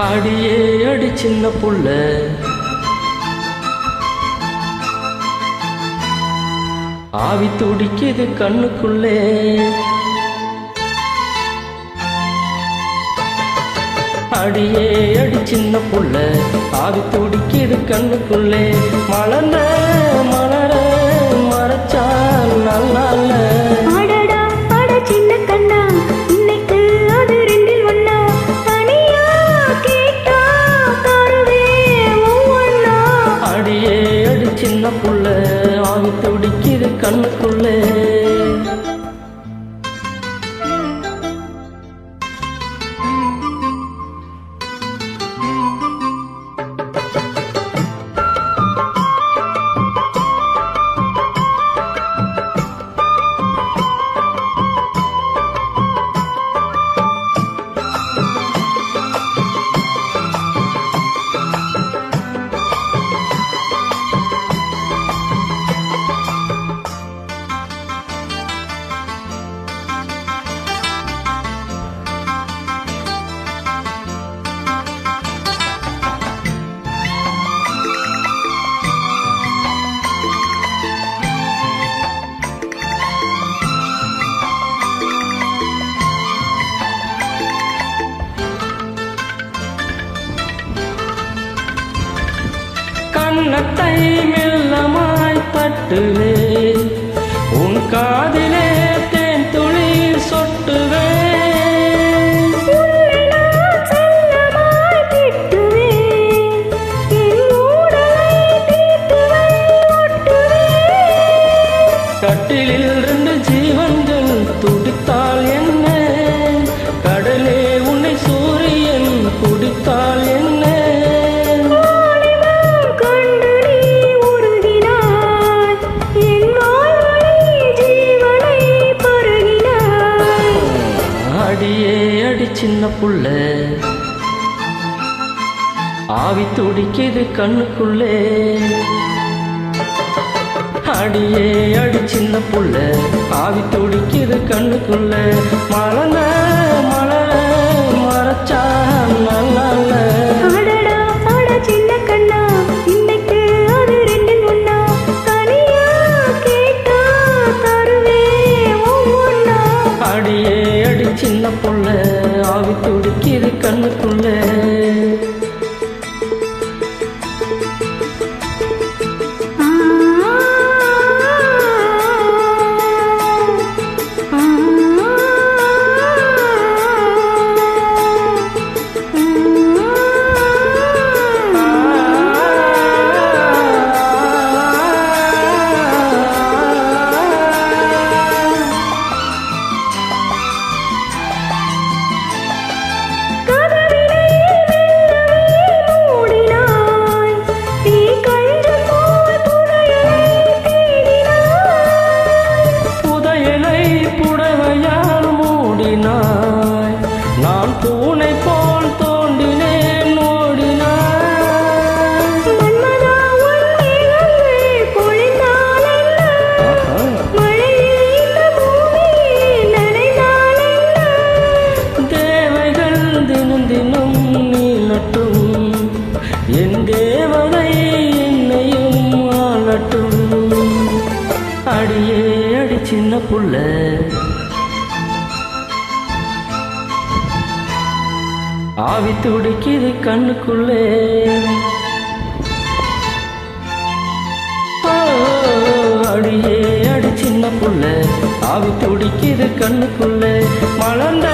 அடியே அடி சின்ன புள்ள, ஆவி துடிக்குது கண்ணுக்குள்ளே. அடியே அடி சின்ன புள்ள, ஆவி துடிக்குது கண்ணுக்குள்ளே. மலர்ந்த மலர மறைச்சால் நல்லா இல்ல. சின்ன புள்ள, ஆவி துடிக்குது கண்ணுக்குள்ளே. கண்ணத்தை மெல்லமாய் தட்டுவே, உன் காதிலே தேன் துளி சொட்டுவே. கட்டிலில் 2 ஜீவன்கள் துடித்தால் என்ன, கடலே உன்னை சூரியன் குடித்தால் என்ன. அடியே அடி சின்ன புள்ள, ஆவி துடிக்குது கண்ணுக்குள்ளே. அடியே அடி சின்ன புள்ள, ஆவி துடிக்குது கண்ணுக்குள்ளே. மலர்ந்த மலர மறைச்சா நல்லா இல்ல. அடியே அடி சின்ன புள்ள, ஆவி துடிக்குது கண்ணுக்குள்ளே. நான் பூனை போல் தோண்டினேன் ஓடினான். தேவைகள் தினம் தினம் நீளட்டும், என் தேவதை என்னையும் ஆளட்டும். அடியே அடி சின்ன புள்ள, ஆவி துடிக்குது கண்ணுக்குள்ளே. அடியே அடி சின்ன புள்ள, ஆவி துடிக்குது கண்ணுக்குள்ளே. மலர்ந்த